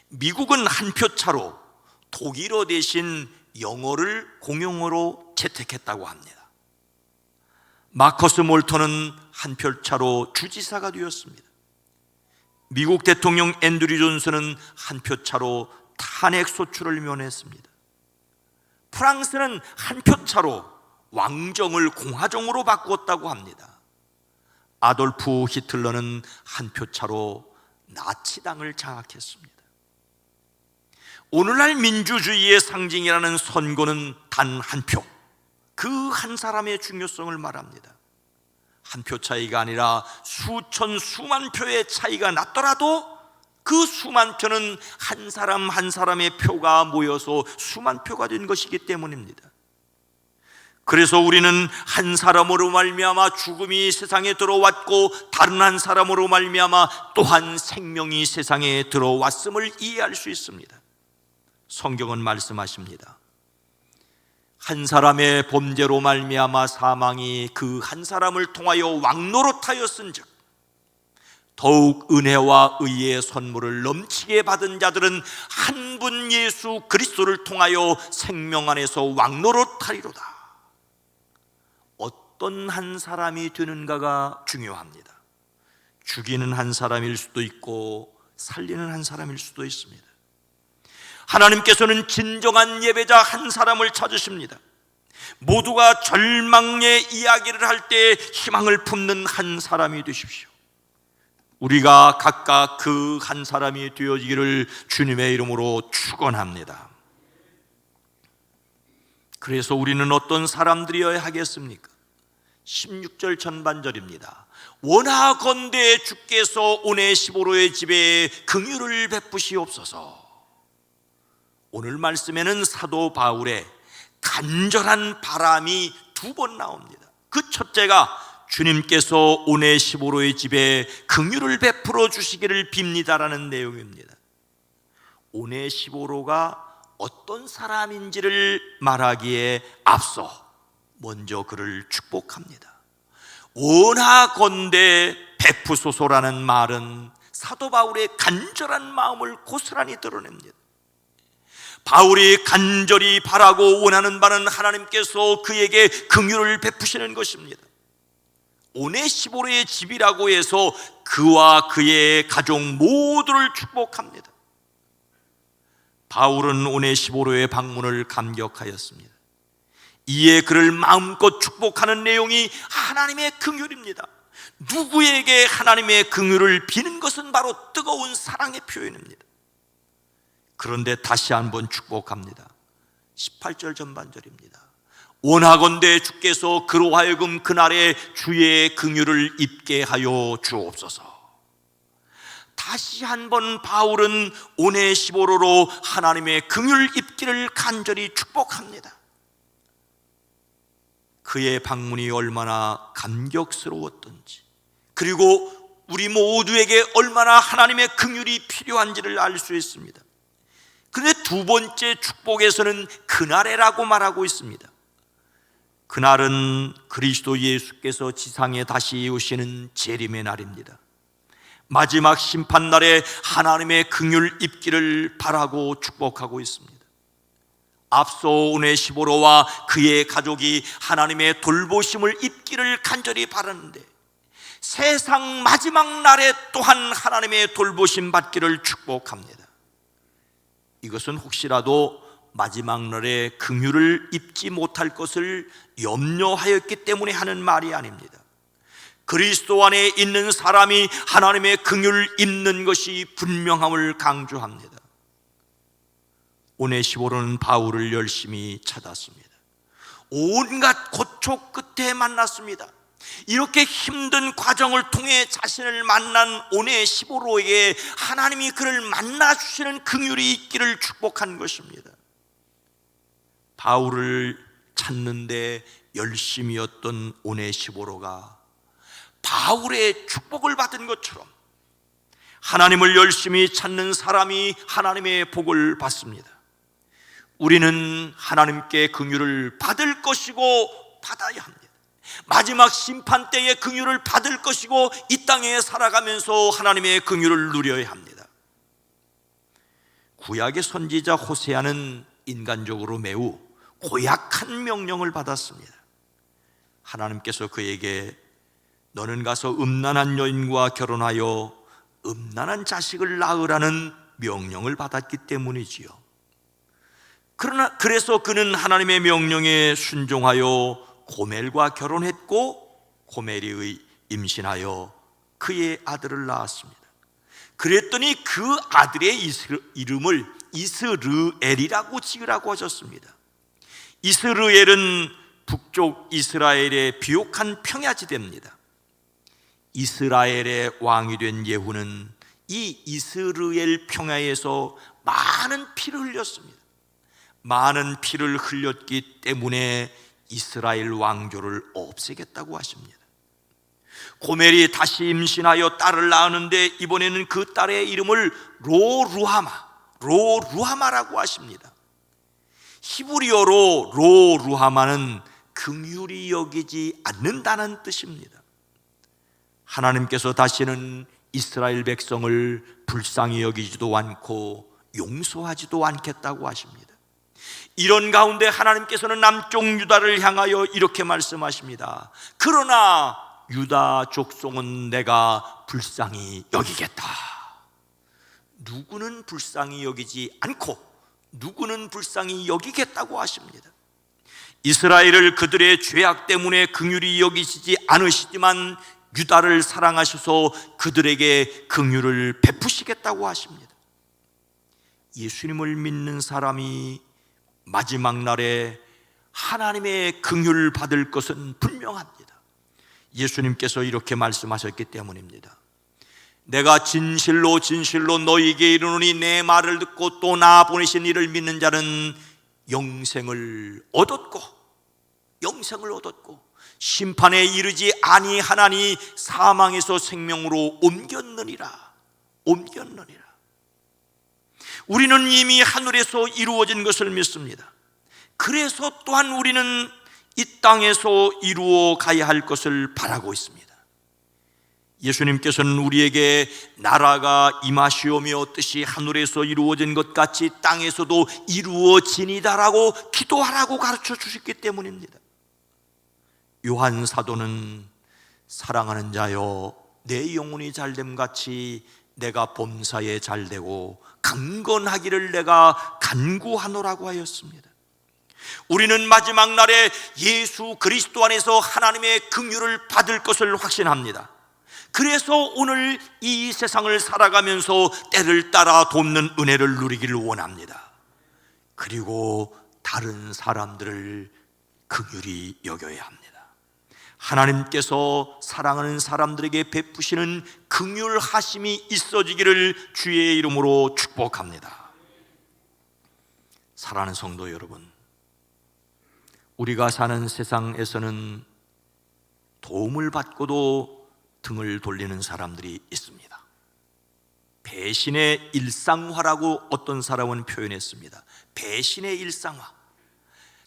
미국은 한 표 차로 독일어 대신 영어를 공용어로 채택했다고 합니다. 마커스 몰턴은 한 표 차로 주지사가 되었습니다. 미국 대통령 앤드류 존슨은 한 표 차로 탄핵 소추를 면했습니다. 프랑스는 한 표 차로 왕정을 공화정으로 바꾸었다고 합니다. 아돌프 히틀러는 한 표 차로 나치당을 장악했습니다. 오늘날 민주주의의 상징이라는 선거는 단 한 표, 그 한 사람의 중요성을 말합니다. 한 표 차이가 아니라 수천 수만 표의 차이가 났더라도 그 수만 표는 한 사람 한 사람의 표가 모여서 수만 표가 된 것이기 때문입니다. 그래서 우리는 한 사람으로 말미암아 죽음이 세상에 들어왔고 다른 한 사람으로 말미암아 또한 생명이 세상에 들어왔음을 이해할 수 있습니다. 성경은 말씀하십니다. 한 사람의 범죄로 말미암아 사망이 그 한 사람을 통하여 왕노릇하였은즉 더욱 은혜와 의의 선물을 넘치게 받은 자들은 한 분 예수 그리스도를 통하여 생명 안에서 왕노릇하리로다. 어떤 한 사람이 되는가가 중요합니다. 죽이는 한 사람일 수도 있고 살리는 한 사람일 수도 있습니다. 하나님께서는 진정한 예배자 한 사람을 찾으십니다. 모두가 절망의 이야기를 할 때 희망을 품는 한 사람이 되십시오. 우리가 각각 그 한 사람이 되어지기를 주님의 이름으로 축원합니다. 그래서 우리는 어떤 사람들이어야 하겠습니까? 16절 전반절입니다. 원하건대 주께서 오네시보로의 집에 긍휼을 베푸시옵소서. 오늘 말씀에는 사도 바울의 간절한 바람이 두 번 나옵니다. 그 첫째가 주님께서 오네시보로의 집에 긍휼을 베풀어 주시기를 빕니다라는 내용입니다. 오네시보로가 어떤 사람인지를 말하기에 앞서 먼저 그를 축복합니다. 원하건대 베푸소서라는 말은 사도 바울의 간절한 마음을 고스란히 드러냅니다. 바울이 간절히 바라고 원하는 바는 하나님께서 그에게 긍휼을 베푸시는 것입니다. 오네시보로의 집이라고 해서 그와 그의 가족 모두를 축복합니다. 바울은 오네시보로의 방문을 감격하였습니다. 이에 그를 마음껏 축복하는 내용이 하나님의 긍휼입니다. 누구에게 하나님의 긍휼을 비는 것은 바로 뜨거운 사랑의 표현입니다. 그런데 다시 한번 축복합니다. 18절 전반절입니다. 원하건대 주께서 그로 하여금 그날에 주의 긍휼을 입게 하여 주옵소서. 다시 한번 바울은 오네시보로로 하나님의 긍휼 입기를 간절히 축복합니다. 그의 방문이 얼마나 감격스러웠던지, 그리고 우리 모두에게 얼마나 하나님의 긍휼이 필요한지를 알 수 있습니다. 그런데 두 번째 축복에서는 그날에라고 말하고 있습니다. 그날은 그리스도 예수께서 지상에 다시 오시는 재림의 날입니다. 마지막 심판날에 하나님의 긍휼 입기를 바라고 축복하고 있습니다. 앞서 오네시보로와 그의 가족이 하나님의 돌보심을 입기를 간절히 바라는데, 세상 마지막 날에 또한 하나님의 돌보심 받기를 축복합니다. 이것은 혹시라도 마지막 날에 긍휼을 입지 못할 것을 염려하였기 때문에 하는 말이 아닙니다. 그리스도 안에 있는 사람이 하나님의 긍휼을 입는 것이 분명함을 강조합니다. 오네시보로는 바울을 열심히 찾았습니다. 온갖 고초 끝에 만났습니다. 이렇게 힘든 과정을 통해 자신을 만난 오네시보로에게 하나님이 그를 만나주시는 긍휼이 있기를 축복한 것입니다. 바울을 찾는데 열심이었던 오네시보로가 바울의 축복을 받은 것처럼 하나님을 열심히 찾는 사람이 하나님의 복을 받습니다. 우리는 하나님께 긍휼을 받을 것이고 받아야 합니다. 마지막 심판 때에 긍휼을 받을 것이고 이 땅에 살아가면서 하나님의 긍휼을 누려야 합니다. 구약의 선지자 호세아는 인간적으로 매우 고약한 명령을 받았습니다. 하나님께서 그에게 너는 가서 음란한 여인과 결혼하여 음란한 자식을 낳으라는 명령을 받았기 때문이지요. 그래서 그는 하나님의 명령에 순종하여 고멜과 결혼했고, 고멜이 임신하여 그의 아들을 낳았습니다. 그랬더니 그 아들의 이름을 이스르엘이라고 지으라고 하셨습니다. 이스르엘은 북쪽 이스라엘의 비옥한 평야지대입니다. 이스라엘의 왕이 된 예후는 이 이스르엘 평야에서 많은 피를 흘렸습니다. 많은 피를 흘렸기 때문에 이스라엘 왕조를 없애겠다고 하십니다. 고멜이 다시 임신하여 딸을 낳았는데 이번에는 그 딸의 이름을 로루하마라고 하십니다. 히브리어로 로루하마는 긍휼히 여기지 않는다는 뜻입니다. 하나님께서 다시는 이스라엘 백성을 불쌍히 여기지도 않고 용서하지도 않겠다고 하십니다. 이런 가운데 하나님께서는 남쪽 유다를 향하여 이렇게 말씀하십니다. 그러나 유다 족속은 내가 불쌍히 여기겠다. 누구는 불쌍히 여기지 않고 누구는 불쌍히 여기겠다고 하십니다. 이스라엘을 그들의 죄악 때문에 긍휼히 여기시지 않으시지만 유다를 사랑하셔서 그들에게 긍휼을 베푸시겠다고 하십니다. 예수님을 믿는 사람이 마지막 날에 하나님의 긍휼을 받을 것은 분명합니다. 예수님께서 이렇게 말씀하셨기 때문입니다. 내가 진실로 진실로 너희에게 이르노니 내 말을 듣고 또 나 보내신 이를 믿는 자는 영생을 얻었고 심판에 이르지 아니하나니 사망에서 생명으로 옮겼느니라. 우리는 이미 하늘에서 이루어진 것을 믿습니다. 그래서 또한 우리는 이 땅에서 이루어 가야 할 것을 바라고 있습니다. 예수님께서는 우리에게 나라가 임하시오며 뜻이 하늘에서 이루어진 것 같이 땅에서도 이루어지니다라고 기도하라고 가르쳐 주셨기 때문입니다. 요한 사도는 사랑하는 자여 내 영혼이 잘됨 같이 내가 범사에 잘되고 강건하기를 내가 간구하노라고 하였습니다. 우리는 마지막 날에 예수 그리스도 안에서 하나님의 긍휼을 받을 것을 확신합니다. 그래서 오늘 이 세상을 살아가면서 때를 따라 돕는 은혜를 누리기를 원합니다. 그리고 다른 사람들을 긍휼히 여겨야 합니다. 하나님께서 사랑하는 사람들에게 베푸시는 긍휼하심이 있어지기를 주의 이름으로 축복합니다. 사랑하는 성도 여러분, 우리가 사는 세상에서는 도움을 받고도 등을 돌리는 사람들이 있습니다. 배신의 일상화라고 어떤 사람은 표현했습니다. 배신의 일상화.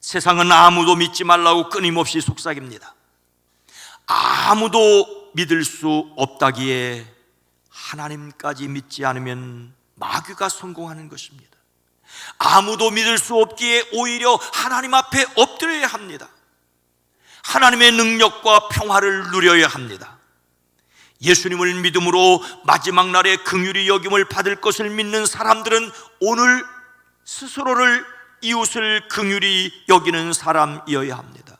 세상은 아무도 믿지 말라고 끊임없이 속삭입니다. 아무도 믿을 수 없다기에 하나님까지 믿지 않으면 마귀가 성공하는 것입니다. 아무도 믿을 수 없기에 오히려 하나님 앞에 엎드려야 합니다. 하나님의 능력과 평화를 누려야 합니다. 예수님을 믿음으로 마지막 날에 긍휼히 여김을 받을 것을 믿는 사람들은 오늘 스스로를 이웃을 긍휼히 여기는 사람이어야 합니다.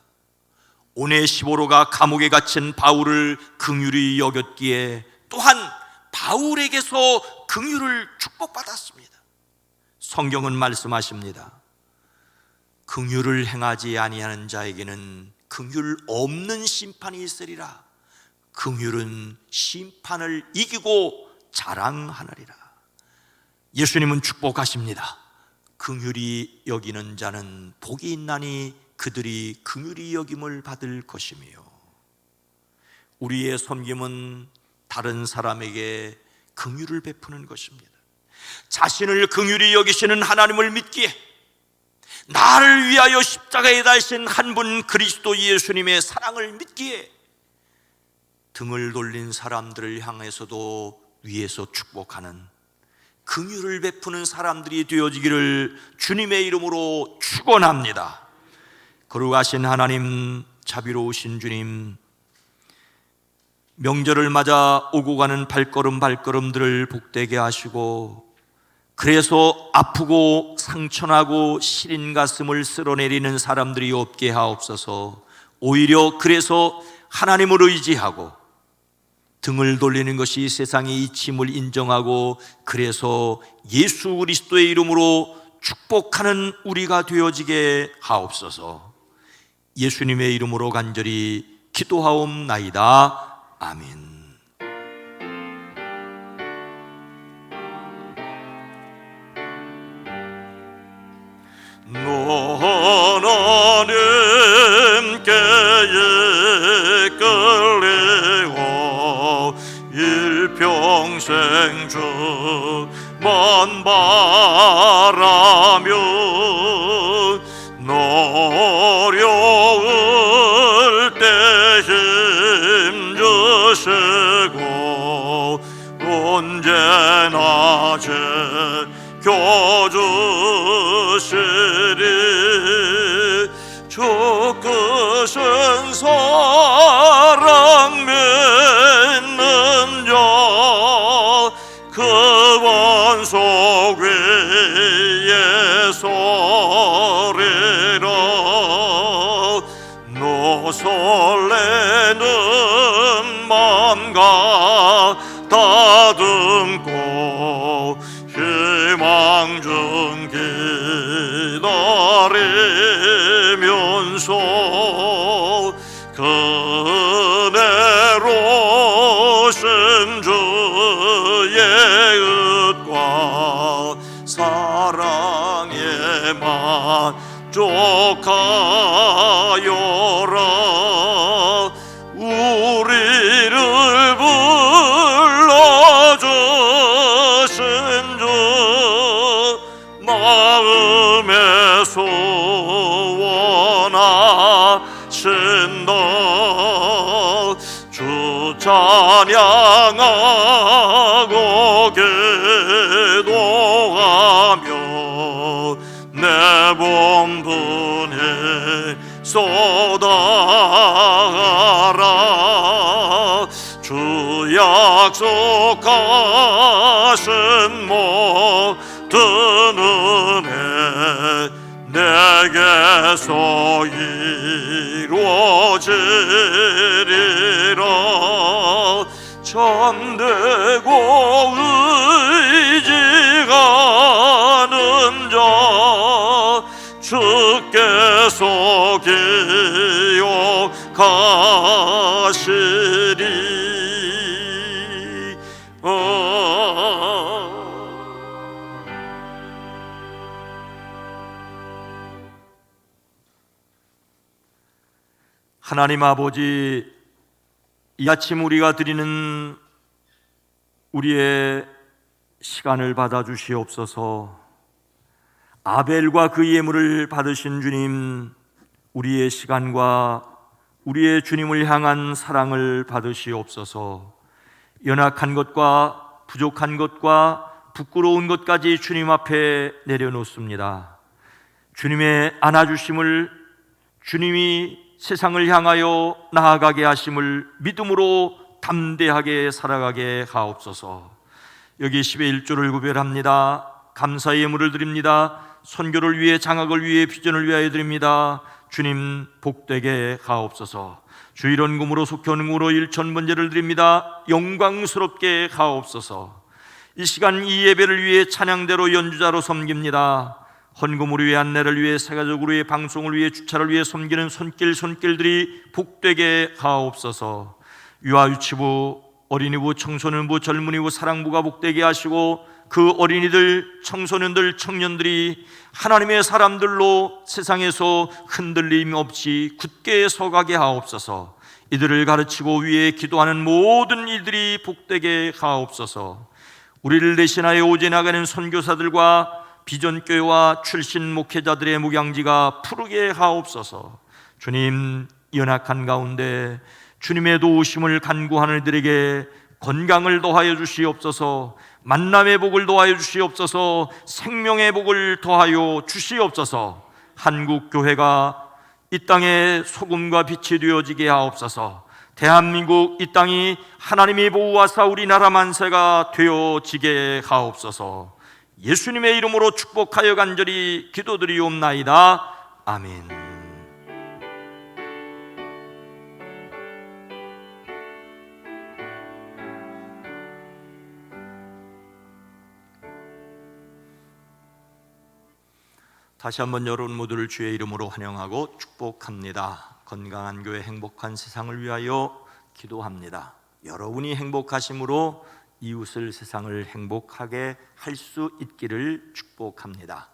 오네시모로가 감옥에 갇힌 바울을 긍휼히 여겼기에 또한 바울에게서 긍휼을 축복받았습니다. 성경은 말씀하십니다. 긍휼을 행하지 아니하는 자에게는 긍휼 없는 심판이 있으리라. 긍휼은 심판을 이기고 자랑하느리라. 예수님은 축복하십니다. 긍휼히 여기는 자는 복이 있나니 그들이 긍휼히 여김을 받을 것이며, 우리의 섬김은 다른 사람에게 긍휼을 베푸는 것입니다. 자신을 긍휼히 여기시는 하나님을 믿기에 나를 위하여 십자가에 달신 한 분 그리스도 예수님의 사랑을 믿기에 등을 돌린 사람들을 향해서도 위에서 축복하는 긍휼을 베푸는 사람들이 되어지기를 주님의 이름으로 축원합니다. 거룩하신 하나님, 자비로우신 주님, 명절을 맞아 오고 가는 발걸음들을 복되게 하시고, 그래서 아프고 상처나고 시린 가슴을 쓸어내리는 사람들이 없게 하옵소서. 오히려 그래서 하나님을 의지하고 등을 돌리는 것이 세상의 이침을 인정하고, 그래서 예수 그리스도의 이름으로 축복하는 우리가 되어지게 하옵소서. 예수님의 이름으로 간절히 기도하옵나이다. 아멘. 넌 하나님께 이끌리고 일평생 주만 바라며 지켜주시고 언제나 지켜주시리. 주 크신 사랑 믿는 자 그 원속 위에 서리라. 너 설레는 맘과 다듬고 희망 중 기다리면서 그대로 신 주의 뜻과 사랑에 만족하여라. 우리를 불러주신 주 마음에 소원하신다. 주 찬양하고 기도하며 내 본분에 쏟아가라. 주 약속하신 모든 은혜 내게서 이루어지리라. 참되고 의지하는 자 주께서 기억하시리. 하나님 아버지, 이 아침 우리가 드리는 우리의 시간을 받아주시옵소서. 아벨과 그 예물을 받으신 주님, 우리의 시간과 우리의 주님을 향한 사랑을 받으시옵소서. 연약한 것과 부족한 것과 부끄러운 것까지 주님 앞에 내려놓습니다. 주님의 안아주심을, 주님이 세상을 향하여 나아가게 하심을 믿음으로 담대하게 살아가게 하옵소서. 여기 10의 1조를 구별합니다. 감사의 예물을 드립니다. 선교를 위해, 장학을 위해, 비전을 위하여 드립니다. 주님 복되게 하옵소서. 주일원 금으로 속현 금으로 1,000번제를 드립니다. 영광스럽게 하옵소서. 이 시간 이 예배를 위해 찬양대로 연주자로 섬깁니다. 헌금으로 위해, 안내를 위해, 세가족으로 위해, 방송을 위해, 주차를 위해 섬기는 손길들이 복되게 하옵소서. 유아 유치부, 어린이부, 청소년부, 젊은이부, 사랑부가 복되게 하시고 그 어린이들, 청소년들, 청년들이 하나님의 사람들로 세상에서 흔들림 없이 굳게 서가게 하옵소서. 이들을 가르치고 위에 기도하는 모든 이들이 복되게 하옵소서. 우리를 대신하여 오제 나가는 선교사들과 비전교회와 출신 목회자들의 목양지가 푸르게 하옵소서. 주님, 연약한 가운데 주님의 도우심을 간구하는 이들에게 건강을 더하여 주시옵소서. 만남의 복을 더하여 주시옵소서. 생명의 복을 더하여 주시옵소서. 한국교회가 이 땅에 소금과 빛이 되어지게 하옵소서. 대한민국 이 땅이 하나님이 보호하사 우리나라 만세가 되어지게 하옵소서. 예수님의 이름으로 축복하여 간절히 기도드리옵나이다. 아멘. 다시 한번 여러분 모두를 주의 이름으로 환영하고 축복합니다. 건강한 교회, 행복한 세상을 위하여 기도합니다. 여러분이 행복하심으로 이웃을, 세상을 행복하게 할 수 있기를 축복합니다.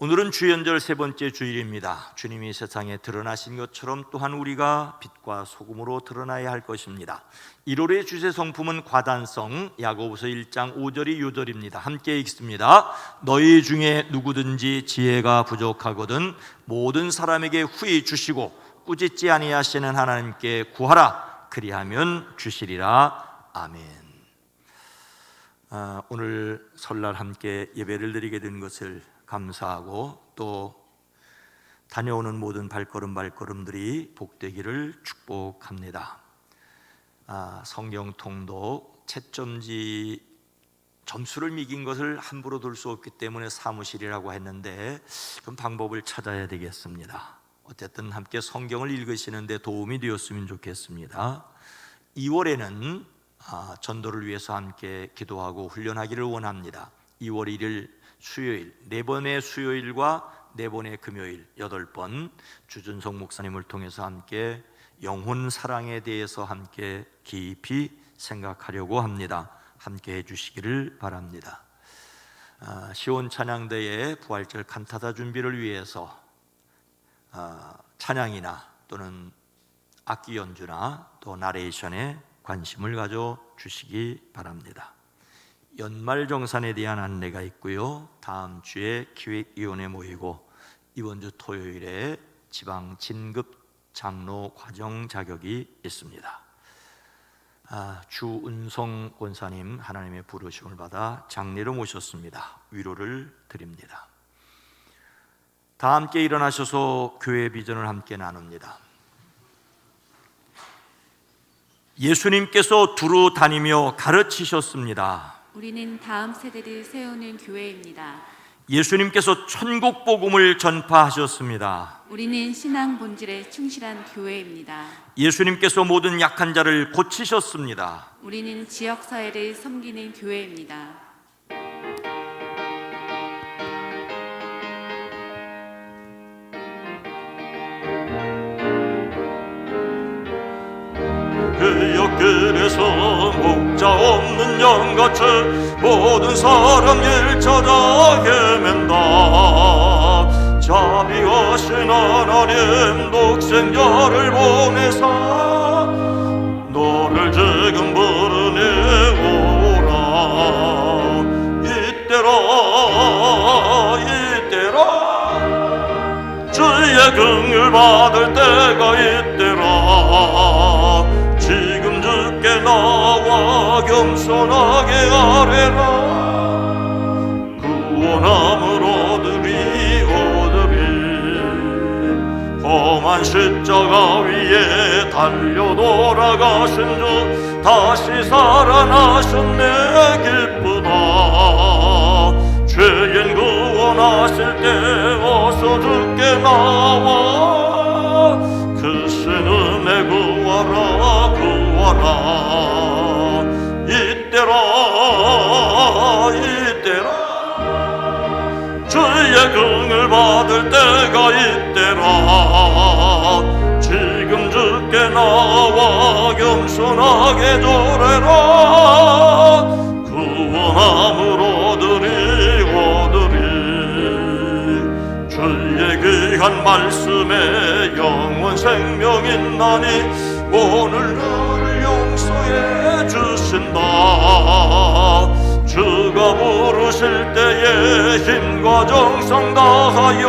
오늘은 주연절 세 번째 주일입니다. 주님이 세상에 드러나신 것처럼 또한 우리가 빛과 소금으로 드러나야 할 것입니다. 1월의 주제 성품은 과단성, 야고보서 1장 5절이 요절입니다. 함께 읽습니다. 너희 중에 누구든지 지혜가 부족하거든 모든 사람에게 후히 주시고 꾸짖지 아니하시는 하나님께 구하라. 그리하면 주시리라. 아멘. 오늘 설날 함께 예배를 드리게 된 것을 감사하고 또 다녀오는 모든 발걸음들이 복되기를 축복합니다. 성경 통독 채점지 점수를 매긴 것을 함부로 둘 수 없기 때문에 사무실이라고 했는데 좀 방법을 찾아야 되겠습니다. 어쨌든 함께 성경을 읽으시는데 도움이 되었으면 좋겠습니다. 2월에는 전도를 위해서 함께 기도하고 훈련하기를 원합니다. 2월 1일 수요일 4번의 수요일과 4번의 금요일 8번 주준석 목사님을 통해서 함께 영혼 사랑에 대해서 함께 깊이 생각하려고 합니다. 함께 해주시기를 바랍니다. 시온 찬양대의 부활절 칸타타 준비를 위해서 찬양이나 또는 악기 연주나 또 나레이션에 관심을 가져주시기 바랍니다. 연말정산에 대한 안내가 있고요. 다음 주에 기획위원회 모이고 이번 주 토요일에 지방 진급 장로 과정 자격이 있습니다. 주은성 권사님 하나님의 부르심을 받아 장례로 모셨습니다. 위로를 드립니다. 다 함께 일어나셔서 교회 비전을 함께 나눕니다. 예수님께서 두루 다니며 가르치셨습니다. 우리는 다음 세대를 세우는 교회입니다. 예수님께서 천국 복음을 전파하셨습니다. 우리는 신앙 본질에 충실한 교회입니다. 예수님께서 모든 약한 자를 고치셨습니다. 우리는 지역 사회를 섬기는 교회입니다. 그 옆길에서 목자 없는 양같이 모든 사람 일 찾아 헤맨다. 자비하신 하나님 독생자를 보내사 너를 지금 부르니 오라. 이때라 주의 긍휼 받을 때가 이때라. 지금 주께 나와 겸손하게 아뢰라. 구원함을 얻으리. 험한 십자가 위에 달려 돌아가신 주 다시 살아나셨네. 기쁘다. 죄인 구원하실 때 어서 주께 나와. 그 신은혜 구하라. 이때라 주의 긍휼 받을 때가 이때라. 지금 주께 나와 겸손하게 절해라. 구원함을 얻으리. 주의 귀한 말씀에 영원 생명 있나니 오늘 나를 용서해 주신다. 주가 부르실 때에 힘과 정성 다하여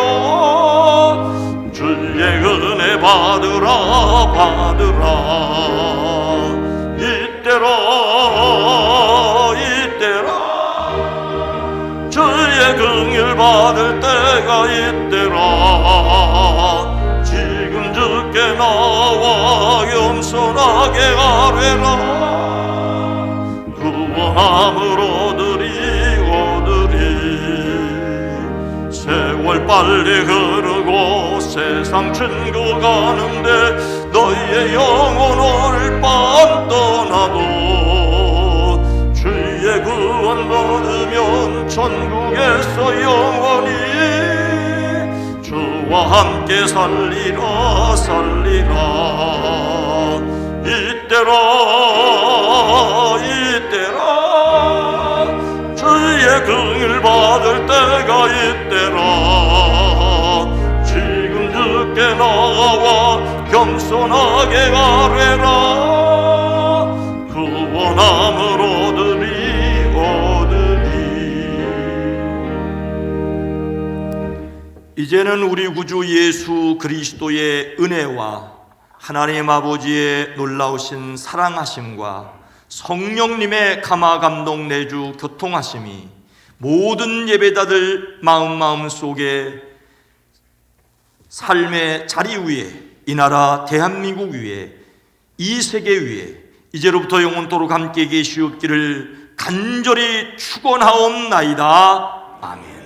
주의 은혜 받으라. 이때라 주의 긍휼 받을 때가 이때라. 지금 주께 나와 겸손하게 아뢰라. 구원함을 얻으리. 세월 빨리 흐르고 세상 친구 가는데 너희의 영혼 오늘 밤 떠나도 주의 구원 받으면 천국에서 영원히 주와 함께 살리라. 이때라 주의 긍휼 받을 때가 이때라. 지금 주께 나와 겸손하게 아뢰라. 구원함을 얻으리. 이제는 우리 구주 예수 그리스도의 은혜와 하나님 아버지의 놀라우신 사랑하심과 성령님의 감화 감동 내주 교통하심이 모든 예배자들 마음 속에 삶의 자리 위에, 이 나라 대한민국 위에, 이 세계 위에 이제로부터 영원토록 함께 계시옵기를 간절히 축원하옵나이다. 아멘.